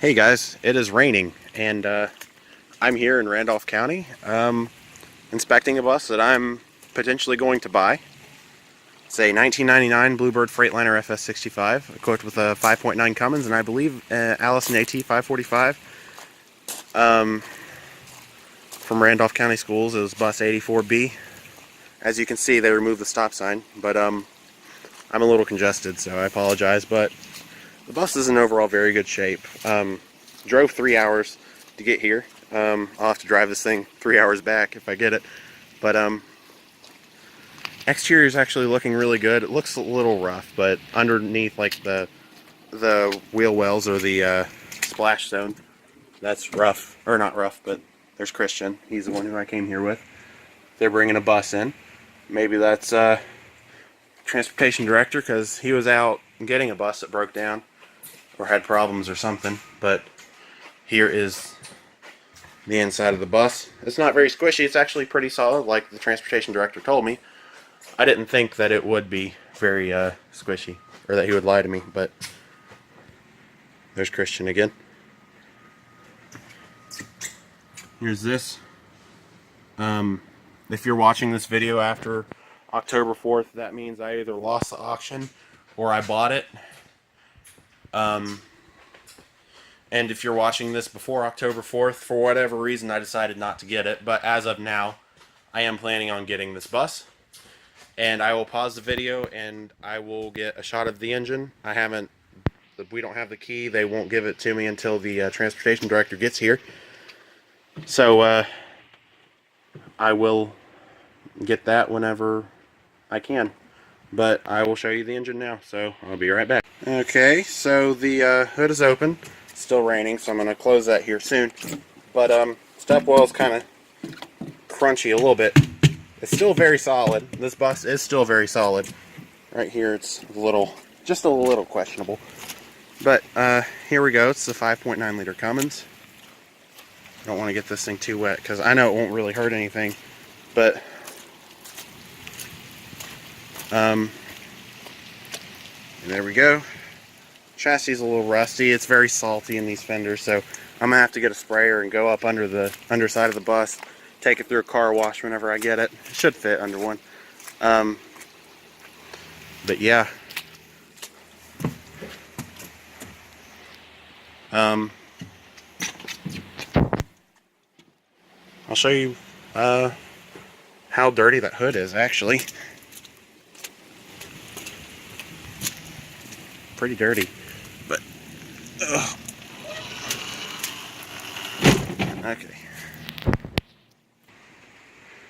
Hey guys, it is raining and I'm here in Randolph County inspecting a bus that I'm potentially going to buy. It's a 1999 Bluebird Freightliner FS65 equipped with a 5.9 Cummins and I believe Allison AT 545 from Randolph County Schools. It was bus 84B. As you can see, they removed the stop sign, but I'm a little congested, so I apologize, but the bus is in overall very good shape. Drove 3 hours to get here. I'll have to drive this thing 3 hours back if I get it. But exterior is actually looking really good. It looks a little rough, but underneath, like the wheel wells or the splash zone, that's rough. Or not rough, but there's Christian. He's the one who I came here with. They're bringing a bus in. Maybe that's transportation director, because he was out getting a bus that broke down or had problems or something. But here is the inside of the bus. It's not very squishy. It's actually pretty solid, like the transportation director told me. I didn't think that it would be very squishy, or that he would lie to me, but there's Christian again. Here's this. If you're watching this video after October 4th, that means I either lost the auction or I bought it. And if you're watching this before October 4th, for whatever reason I decided not to get it, but as of now I am planning on getting this bus. And I will pause the video and I will get a shot of the engine. We don't have the key. They won't give it to me until the transportation director gets here. So I will get that whenever I can. But I will show you the engine now, so I'll be right back. Okay, so the hood is open. It's still raining, so I'm going to close that here soon. But step well is kind of crunchy a little bit. It's still very solid. This bus is still very solid. Right here it's just a little questionable. But here we go. It's the 5.9 liter Cummins. I don't want to get this thing too wet because I know it won't really hurt anything. But and there we go. Chassis is a little rusty. It's very salty in these fenders, so I'm gonna have to get a sprayer and go up under the underside of the bus, take it through a car wash whenever I get it. It should fit under one. But yeah. I'll show you how dirty that hood is actually. Pretty dirty, but okay.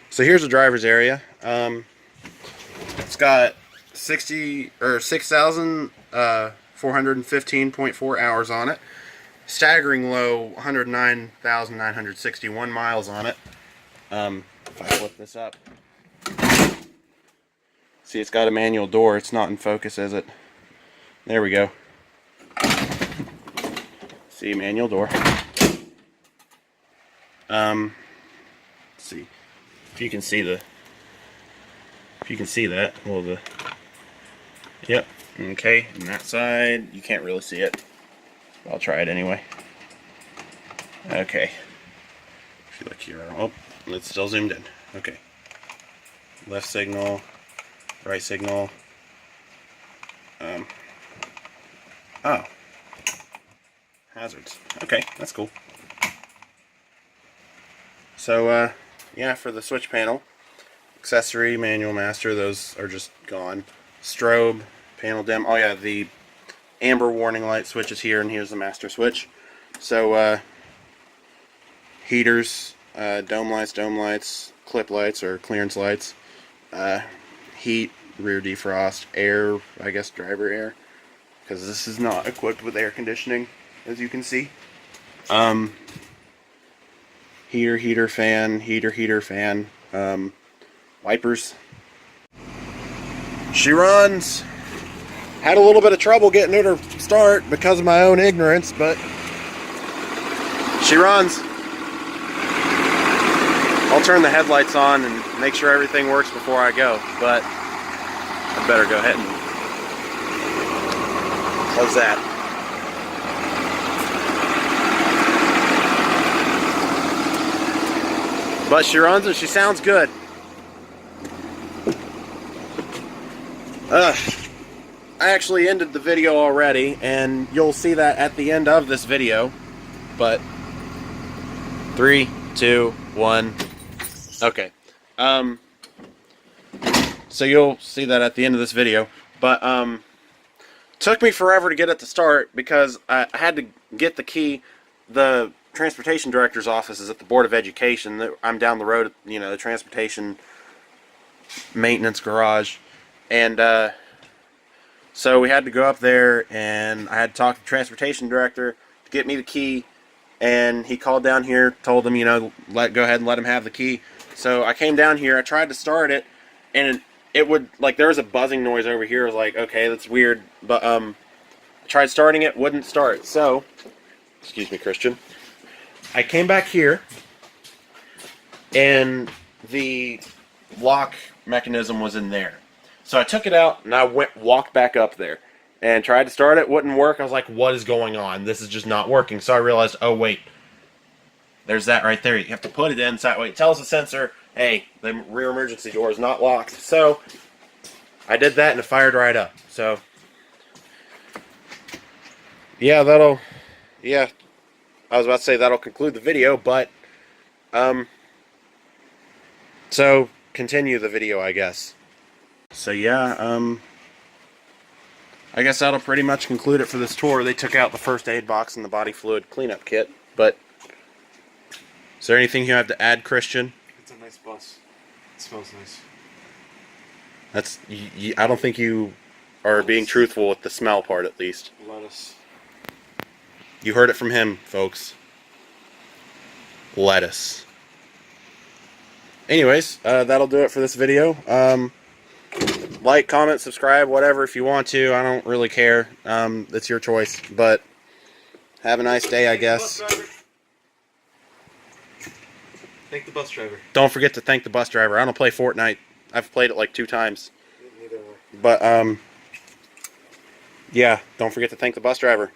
So here's the driver's area. It's got 6,415.4 hours on it. Staggering low 109,961 miles on it. If I flip this up, see, it's got a manual door. It's not in focus, is it? There we go. See, manual door. Let's see if you can see that. Well, yep. Okay, and that side you can't really see it. I'll try it anyway. Okay. If you look here, oh, it's still zoomed in. Okay. Left signal, right signal. Oh. Hazards. Okay, that's cool. So, yeah, for the switch panel, accessory, manual, master, those are just gone. Strobe, panel dim. Oh yeah, the amber warning light switch is here, and here's the master switch. So, heaters, dome lights, clip lights or clearance lights, heat, rear defrost, air, I guess driver air, because this is not equipped with air conditioning, as you can see. Heater, fan, wipers. She runs. Had a little bit of trouble getting her to start because of my own ignorance, but she runs. I'll turn the headlights on and make sure everything works before I go, but I better go ahead and close that. But she runs and she sounds good. I actually ended the video already, and you'll see that at the end of this video. But 3, 2, 1. Okay. So you'll see that at the end of this video. But took me forever to get it to start because I had to get the key. The transportation director's office is at the Board of Education. I'm down the road, you know, the transportation maintenance garage, and so we had to go up there, and I had to talk to the transportation director to get me the key. And he called down here, told him, you know, go ahead and let him have the key. So I came down here, I tried to start it, and it would, like, there was a buzzing noise over here. I was like, okay, that's weird. But I tried starting it, wouldn't start. So, excuse me, Christian. I came back here, and the lock mechanism was in there. So I took it out, and I walked back up there and tried to start it. Wouldn't work. I was like, what is going on? This is just not working. So I realized, oh, wait. There's that right there. You have to put it inside. Wait, it tells the sensor, hey, the rear emergency door is not locked. So I did that, and it fired right up. So, yeah, I was about to say that'll conclude the video, but, so continue the video, I guess. So yeah, I guess that'll pretty much conclude it for this tour. They took out the first aid box and the body fluid cleanup kit, but is there anything you have to add, Christian? It's a nice bus. It smells nice. That's, I don't think you are being truthful with the smell part, at least. Lettuce. You heard it from him, folks. Lettuce. Anyways, that'll do it for this video. Like, comment, subscribe, whatever if you want to. I don't really care. It's your choice. But have a nice day, I guess. Thank the bus driver. Don't forget to thank the bus driver. I don't play Fortnite. I've played it like 2 times. Neither way. But, yeah, don't forget to thank the bus driver.